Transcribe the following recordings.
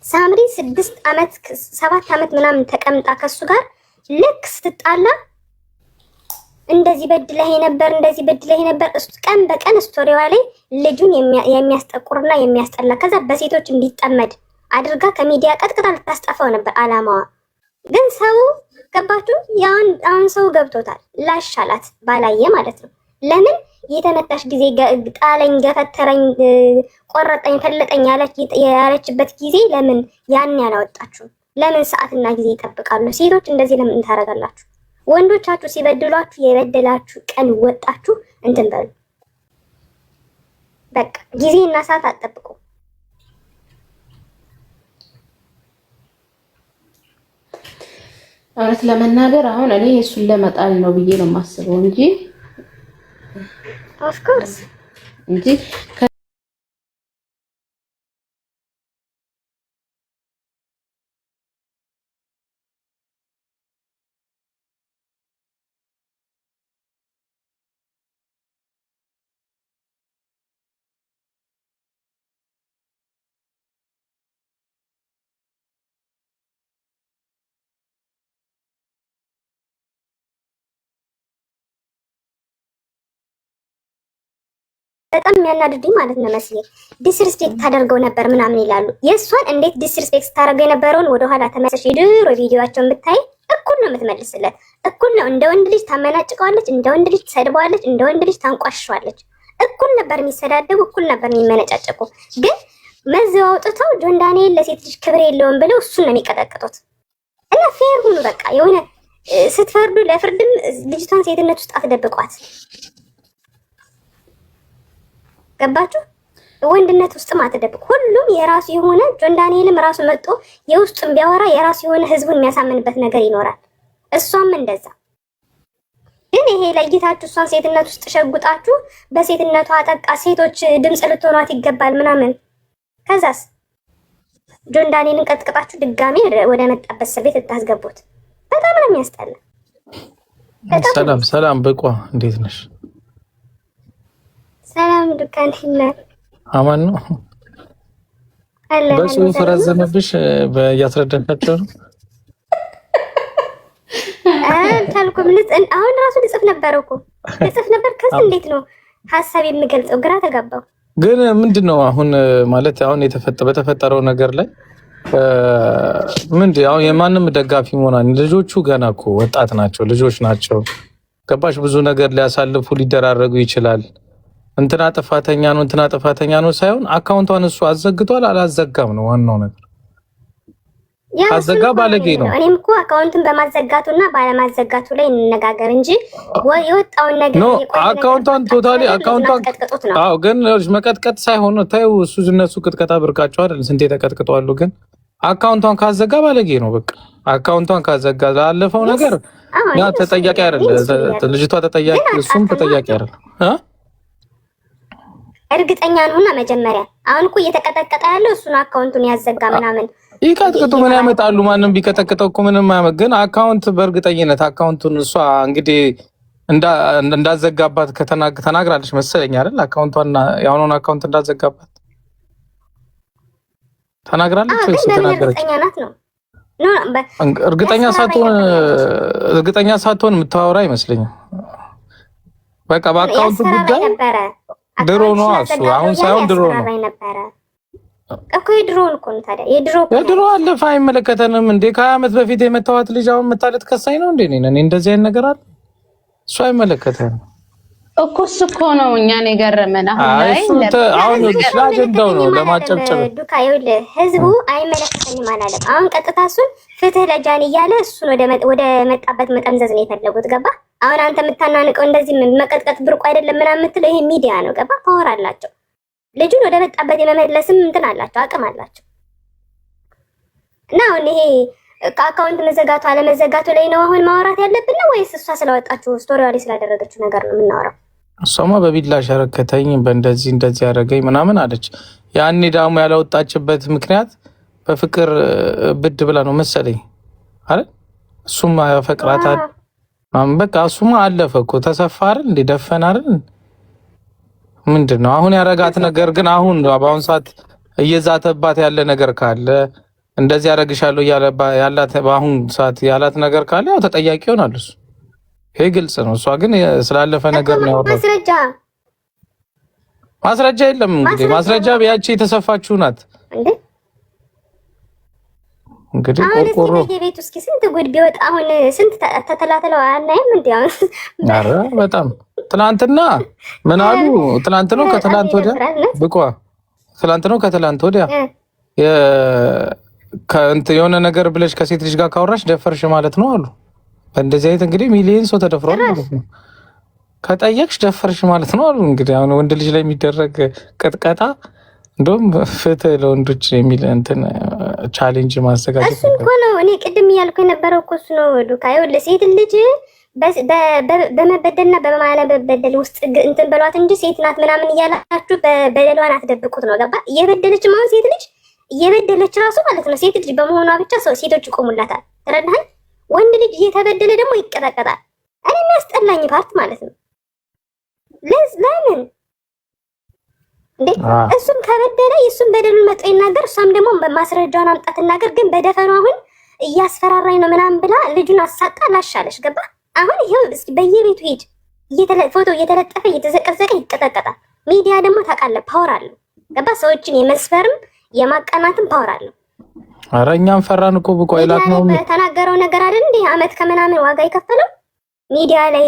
ሳምሪ 6 ዓመት 7 ዓመት ምናምን ተቀምጣ ከሱ ጋር ልክ ስትጣላ እንደዚህ በድለህ ነበር እንደዚህ በድለህ ነበር ቀን በቀን ስቶሪዋ ላይ ልጁን የሚያስጠቁርና የሚያስጠላ ከዛ በሴቶች እንዲጠመድ አድርጋ ከሚዲያ ቀጥቅጣ ልታስጠፋው ነበር አላማዋ። ግን ሰው ገባችሁ? አሁን ሰው ገብቶታል። ላሻላት ባላየ ማለት ነው። ለምን የተመታሽ ጊዜ ጣለኝ፣ ገፈተረኝ፣ ቆረጠኝ፣ ፈለጠኝ ያለችበት ጊዜ ለምን ያን ያላወጣችሁ? ለምን ሰዓትና ጊዜ ይጠብቃሉ? ሴቶች እንደዚህ ለምን ታረጋላችሁ? ወንዶቻችሁ ሲበድሏችሁ የበደላችሁ ቀን ወጣችሁ እንትን በሉ። በቃ ጊዜና ሰዓት አትጠብቁ። እውነት ለመናገር አሁን እኔ እሱን ለመጣል ነው ብዬ ነው የማስበው እንጂ ኦፍ ኮርስ እንጂ በጣም የሚያናድዱኝ ማለት ነው መስዬ ዲስሪስፔክት ታደርገው ነበር ምናምን ይላሉ። የእሷን እንዴት ዲስሪስፔክት ታደርገው የነበረውን ወደኋላ ተመለሽ የድሮ ቪዲዮዋቸውን ብታይ እኩል ነው የምትመልስለት። እኩል ነው እንደ ወንድ ልጅ ታመናጭቀዋለች፣ እንደ ወንድ ልጅ ትሰድበዋለች፣ እንደ ወንድ ልጅ ታንቋሽሸዋለች። እኩል ነበር የሚሰዳደቡ፣ እኩል ነበር የሚመነጫጭቁ። ግን መዘው አውጥተው ጆን ዳንኤል ለሴት ልጅ ክብር የለውም ብለው እሱን ነው የሚቀጠቅጡት። እና ፌር ሁኑ በቃ። የሆነ ስትፈርዱ ለፍርድም ልጅቷን ሴትነት ውስጥ አትደብቋት። ገባችሁ? ወንድነት ውስጥም አትደብቅ። ሁሉም የራሱ የሆነ ጆን ዳንኤልም ራሱ መጥቶ የውስጡን ቢያወራ የራሱ የሆነ ህዝቡን የሚያሳምንበት ነገር ይኖራል። እሷም እንደዛ። ግን ይሄ ለይታችሁ እሷን ሴትነት ውስጥ ሸጉጣችሁ በሴትነቷ አጠቃ ሴቶች ድምፅ ልትሆኗት ይገባል ምናምን። ከዛስ ጆን ዳንኤልን ቀጥቅጣችሁ ድጋሜ ወደ መጣበት እስር ቤት ልታስገቡት በጣም ነው የሚያስጠላ። ሰላም በቋ እንዴት ነሽ? ሰላም ዱካን ሂመር አማን ነው። በሱ ፈራዘመብሽ በያስረዳሻቸው ነው። ታልኩም አሁን ራሱ ልጽፍ ነበር ከዛ እንዴት ነው ሐሳብ የምገልጸው ግራ ተጋባው። ግን ምንድነው አሁን ማለት አሁን በተፈጠረው ነገር ላይ ምንድነው አሁን የማንም ደጋፊ መሆናን ልጆቹ ገና እኮ ወጣት ናቸው፣ ልጆች ናቸው። ገባሽ? ብዙ ነገር ሊያሳልፉ ሊደራረጉ ይችላል። እንትና ጥፋተኛ ነው ሳይሆን አካውንቷን እሱ አዘግቷል አላዘጋም ነው ዋናው ነገር። አዘጋ ባለጌ ነው። እኔም እኮ አካውንቱን በማዘጋቱና ባለማዘጋቱ ላይ እንነጋገር እንጂ የወጣውን ነገር አካውንቷን ቶታሊ አካውንቷን አዎ፣ ግን መቀጥቀጥ ሳይሆን ታዩ እሱ እነሱ ቅጥቀጣ ብርቃቸው አይደል? ስንቴ ተቀጥቅጧሉ። ግን አካውንቷን ካዘጋ ባለጌ ነው በቃ። አካውንቷን ካዘጋ ላለፈው ነገር ያ ተጠያቂ አይደል? ልጅቷ ተጠያቂ፣ እሱም ተጠያቂ አይደል? እርግጠኛ ነውና መጀመሪያ አሁን እኮ እየተቀጠቀጠ ያለው እሱን አካውንቱን ያዘጋ ምናምን ይቀጥቅጡ ምን ያመጣሉ? ማንም ቢቀጠቅጠው እኮ ምንም አያመጣ። ግን አካውንት በእርግጠኝነት አካውንቱን እሷ እንግዲህ እንዳዘጋባት ተናግራለች መሰለኝ አይደል? አካውንቷን ያውኑን አካውንት እንዳዘጋባት ተናግራለች ወይስ ተናገረች? እርግጠኛ ሳትሆን የምታወራ አይመስለኝም። በቃ በአካውንቱ ጉዳይ ድሮ ነው እሱ አሁን ሳይሆን ድሮ ነው እኮ የድሮውን እኮ ነው። ታዲያ የድሮ አለፈ አይመለከተንም እንዴ? ከ20 ዓመት በፊት የመታወት ልጅ አሁን መታለት ከሳይ ነው እንዴ? እኔ እንደዚህ አይነት ነገር አለ? እሱ አይመለከተንም እኮ እሱ እኮ ነው እኛን የገረመን። አሁን አጀንዳው ነው ለማጨብጨብ። ዱካ ይኸውልህ ህዝቡ አይመለከተኝም አላለም። አሁን ቀጥታ እሱን ፍትህ ለጃን እያለ እሱን ወደ መጣበት መጠምዘዝ ነው የፈለጉት። ገባ? አሁን አንተ የምታናንቀው እንደዚህ መቀጥቀጥ ብርቁ አይደለም ምናምን የምትለው ይሄ ሚዲያ ነው። ገባ? ፓወር አላቸው። ልጁን ወደ መጣበት የመመለስም እንትን አላቸው፣ አቅም አላቸው። እና አሁን ይሄ ከአካውንት መዘጋቱ አለመዘጋቱ ላይ ነው አሁን ማውራት ያለብን ነው ወይስ እሷ ስላወጣችሁ ስቶሪዋ ላይ ስላደረገችው ነገር ነው የምናወራው? እሷማ በቢላ ሸረከተኝ እንደዚህ ያደረገኝ ምናምን አለች። ያኔ ደግሞ ያላወጣችበት ምክንያት በፍቅር ብድ ብላ ነው መሰለኝ አይደል? እሱም ያፈቅራታል በቃ እሱማ አለፈ እኮ ተሰፋ አይደል እንዴ? ደፈን አይደል? ምንድነው አሁን ያረጋት ነገር? ግን አሁን በአሁን ሰዓት እየዛተባት ያለ ነገር ካለ እንደዚህ ያደርግሻለሁ ያላት በአሁን ሰዓት ያላት ነገር ካለ ያው ተጠያቂ ይሆናል እሱ። ይሄ ግልጽ ነው። እሷ ግን ስላለፈ ነገር ነው ያወራው። ማስረጃ የለም እንግዲህ ማስረጃ ቢያቺ የተሰፋችሁ ናት እንግዲህ ቆርቆሮ በየቤቱ እስኪ ስንት ጉድ ቢወጣ አሁን ስንት ተተላተለው አናይም እንዴ? ኧረ በጣም ትናንትና ምን አሉ? ትናንት ነው ከትናንት ወዲያ ብቋ ትናንት ነው ከትናንት ወዲያ የሆነ ነገር ብለሽ ከሴት ልጅ ጋር ካወራሽ ደፈርሽ ማለት ነው አሉ። እንደዚህ አይነት እንግዲህ ሚሊዮን ሰው ተደፍሯል ማለት ነው። ከጠየቅሽ ደፈርሽ ማለት ነው አሉ። እንግዲህ አሁን ወንድ ልጅ ላይ የሚደረግ ቅጥቀጣ እንደውም ፍትህ ለወንዶች የሚል እንትን ቻሌንጅ ማዘጋጀት እሱ እኮ ነው። እኔ ቅድም እያልኩ የነበረው እኮ እሱ ነው። ዱካ ይኸውልህ ሴት ልጅ በመበደልና በማለመበደል ውስጥ እንትን በሏት እንጂ ሴት ናት ምናምን እያላችሁ በደሏን አትደብቁት ነው። ገባ? እየበደለች አሁን ሴት ልጅ እየበደለች ራሱ ማለት ነው። ሴት ልጅ በመሆኗ ብቻ ሴቶች ይቆሙላታል። ተረዳኸኝ? ወንድ ልጅ እየተበደለ ደግሞ ይቀጠቀጣል። እኔ የሚያስጠላኝ ፓርት ማለት ነው። ለምን እንዴ? እሱም ከበደለ እሱም በደሉን መጥቶ ይናገር፣ እሷም ደግሞ ማስረጃውን አምጣት ትናገር። ግን በደፈኑ አሁን እያስፈራራኝ ነው ምናምን ብላ ልጁን አሳቃ ላሻለሽ። ገባ? አሁን ይሄው እስኪ በየቤቱ ሂድ፣ ፎቶ እየተለጠፈ እየተዘቀዘቀ ይቀጠቀጣል። ሚዲያ ደግሞ ታውቃለህ ፓወር አለው። ገባ? ሰዎችን የመስፈርም የማቀናትም ፓወር አለው። ኧረ እኛም ፈራን እኮ ብቆ ይላክ ነው ተናገረው ነገር አይደል እንዴ? አመት ከምናምን ዋጋ ይከፈለው ሚዲያ ላይ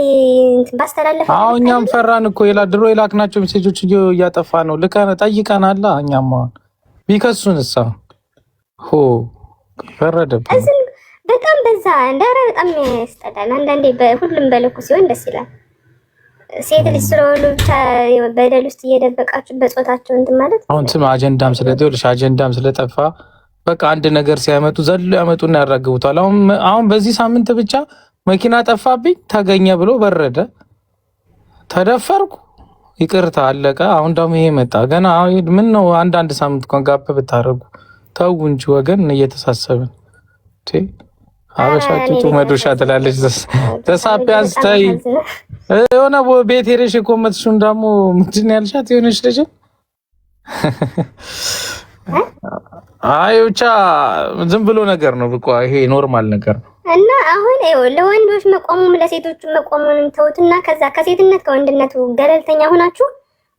ባስተላለፈ። አዎ እኛም ፈራን እኮ ድሮ የላክናቸው ሜሴጆች እያጠፋ ነው። ልከን ጠይቀናል። እኛም አሁን ቢከሱንሳ ሆ ፈረደብን። በጣም በዛ እንደረ በጣም ያስጠላል። አንዳንዴ ሁሉም በልኩ ሲሆን ደስ ይላል። ሴት ልጅ ስለሆኑ ብቻ በደል ውስጥ እየደበቃችሁ በጾታቸው እንትን ማለት አሁን ስም አጀንዳም ስለጠፋ በቃ አንድ ነገር ሲያመጡ ዘሎ ያመጡና ያራግቡታል። አሁን በዚህ ሳምንት ብቻ መኪና ጠፋብኝ ተገኘ ብሎ በረደ፣ ተደፈርኩ፣ ይቅርታ አለቀ። አሁን ደግሞ ይሄ መጣ። ገና ምን ነው አንድ ሳምንት እንኳን ጋብ ብታረጉ ተው እንጂ ወገን፣ እየተሳሰብን አበሻቱ መዶሻ ትላለች። ተሳቢያንስ ታይ የሆነ ቤት ሄደሽ የኮመትሽውን ደግሞ ምንድን ነው ያልሻት የሆነች ልጅ አይ ብቻ ዝም ብሎ ነገር ነው ብቻ ይሄ ኖርማል ነገር ነው። እና አሁን ለወንዶች መቆሙም ለሴቶቹ መቆሙን ተውትና ከዛ ከሴትነት ከወንድነቱ ገለልተኛ ሆናችሁ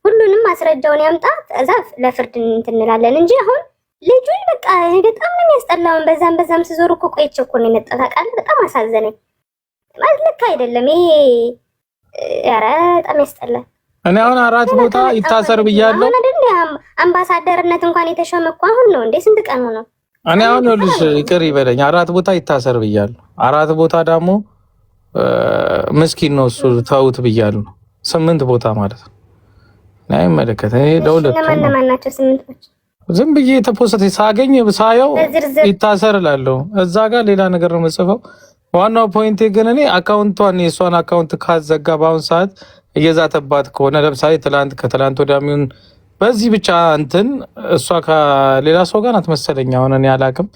ሁሉንም ማስረጃውን ያምጣ እዛ ለፍርድ እንላለን እንጂ አሁን ልጁን በቃ በጣም ነው የሚያስጠላውን። በዛም ስዞር እኮ ቆይቼ እኮ ነው የመጣው ታውቃለህ። በጣም አሳዘነኝ ማለት ልክ አይደለም ይሄ። ኧረ በጣም ያስጠላል። እኔ አሁን 4 ቦታ ይታሰር ብያለሁ። አምባሳደርነት እንኳን የተሾመ እኮ አሁን ነው እንዴ? ስንት ቀኑ ነው? እኔ አሁን ልጅ ይቅር ይበለኝ 4 ቦታ ይታሰር ብያለሁ። 4 ቦታ ደግሞ ምስኪን ነው እሱ ተውት ብያለሁ። 8 ቦታ ማለት ነው። ናይ መለከተ ይሄ ለሁለት ለማን ናቸው 8 ቦታ? ዝም ብዬ የተፖሰተ ሳገኝ ሳየው ይታሰር እላለሁ። እዛ ጋር ሌላ ነገር ነው የምጽፈው። ዋናው ፖይንቴ ግን እኔ አካውንቷን የእሷን አካውንት ካዘጋ በአሁን ሰዓት እየዛተባት ከሆነ ለምሳሌ ከትላንት ወዲያ የሚሆን በዚህ ብቻ እንትን እሷ ከሌላ ሰው ጋር ናት መሰለኝ። አሁን እኔ አላውቅም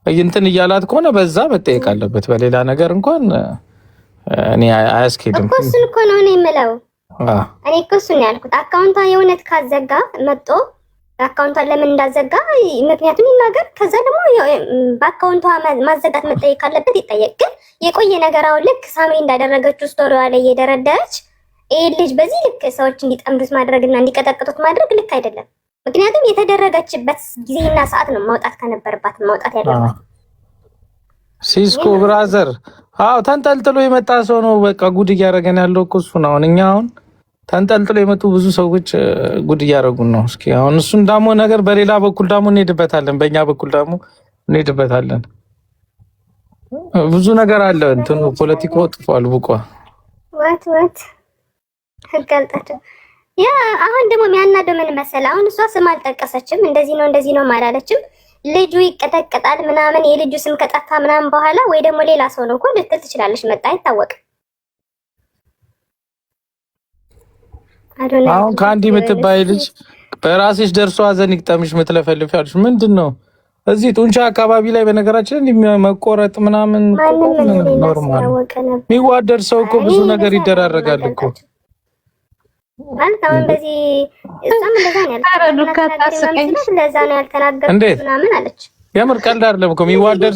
እንትን እያላት ከሆነ በዛ መጠየቅ አለበት። በሌላ ነገር እንኳን እኔ አያስኬድም እኮ እሱን እኮ ነው እኔ የምለው። እኔ እኮ እሱን ነው ያልኩት። አካውንቷ የእውነት ካዘጋ መጥቶ አካውንቷን ለምን እንዳዘጋ ምክንያቱም ይናገር። ከዛ ደግሞ በአካውንቷ ማዘጋት መጠየቅ ካለበት ይጠየቅ። ግን የቆየ ነገር አሁን ልክ ሳምሪ እንዳደረገችው ስቶሪዋ ላይ እየደረደረች ይህ ልጅ በዚህ ልክ ሰዎች እንዲጠምዱት ማድረግና እንዲቀጠቅጡት ማድረግ ልክ አይደለም። ምክንያቱም የተደረገችበት ጊዜና ሰዓት ነው ማውጣት ከነበረባት ማውጣት ያለባት። ሲስኮ ብራዘር፣ አዎ ተንጠልጥሎ የመጣ ሰው ነው። በቃ ጉድ እያደረገን ያለው እኮ እሱ ነው። እኛ አሁን ተንጠልጥሎ የመጡ ብዙ ሰዎች ጉድ እያደረጉን ነው። እስኪ አሁን እሱን ደግሞ ነገር በሌላ በኩል ደግሞ እንሄድበታለን፣ በእኛ በኩል ደግሞ እንሄድበታለን። ብዙ ነገር አለ። እንትኑ ፖለቲካው ጥፏል። ቡቋ ወት ህጋልጣቸው ያ አሁን ደግሞ የሚያናደው ምን መሰለህ? አሁን እሷ ስም አልጠቀሰችም፣ እንደዚህ ነው ማላለችም። ልጁ ይቀጠቀጣል ምናምን የልጁ ስም ከጠፋ ምናምን በኋላ ወይ ደግሞ ሌላ ሰው ነው እኮ ልትል ትችላለች። መጣ አይታወቅም። አሁን ከአንዲ የምትባይ ልጅ በራስሽ ደርሶ ሀዘን ይቅጠምሽ ምትለፈልፍ ያለሽ ምንድን ነው? እዚህ ጡንቻ አካባቢ ላይ በነገራችን መቆረጥ ምናምን ኖርማል። የሚዋደድ ሰው እኮ ብዙ ነገር ይደራረጋል እኮ ማለት አሁን በዚህ እሷም እንደዛ ነው ያልተናገረችው ምናምን አለች። የምር ቀልድ አይደለም እኮ የሚዋደድ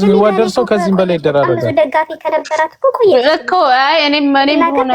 ሰው ከዚህም በላይ ይደራረጋል። ብዙ ደጋፊ ከነበራት እኮ ቆየ እኮ። አይ እኔም ሆነ